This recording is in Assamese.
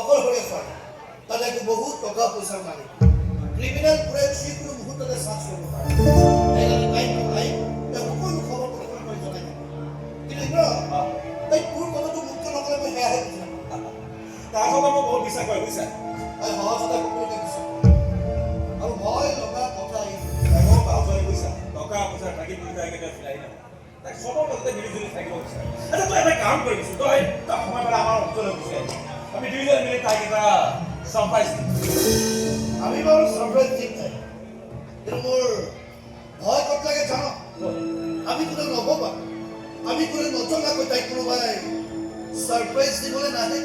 অকলশৰীয়া ছোৱালী তাতে একো বহুত টকা পইচাৰ মালিক ক্ৰিমিনেল পুৰে যিকোনো মুহূৰ্ততে চাঞ্চ ল'ব পাৰে সেইকাৰণে তাইক সকলো খবৰ প্ৰথমে কৰি জনাই দিম কিন্তু ইন্দ্ৰ তাই তোৰ কথাটো মুক্ত নকৰে মই সেয়াহে বুজি নাপাওঁ তাৰ কথা মই বহুত বিশ্বাস কৰোঁ বুজিছা তাই সহজতে সকলোকে দিছে আৰু মই লগা কথা তাই মই ভাল ছোৱালী বুজিছা টকা পইচা থাকি বুলি তাই কেতিয়াও চিলাই নহয় তাই চবৰ মাজতে মিলি জুলি থাকিব বিচাৰে আচ্ছা তই এটা কাম কৰিবিছো তই সময় পেলাই আমাৰ অঞ্চললৈ গুচি আহিবি আমি দুয়োজনে মিলি তাইক এটা ছাৰপ্ৰাইজ দিম আমি বাৰু ছাৰপ্ৰাইজ দিম তাই কিন্তু মোৰ ভয় ক'ত লাগে জানো আমি কোনে নভবা আমি কোনে নজনাকৈ তাইক কোনোবাই ছাৰপ্ৰাইজ দিবলৈ নাহে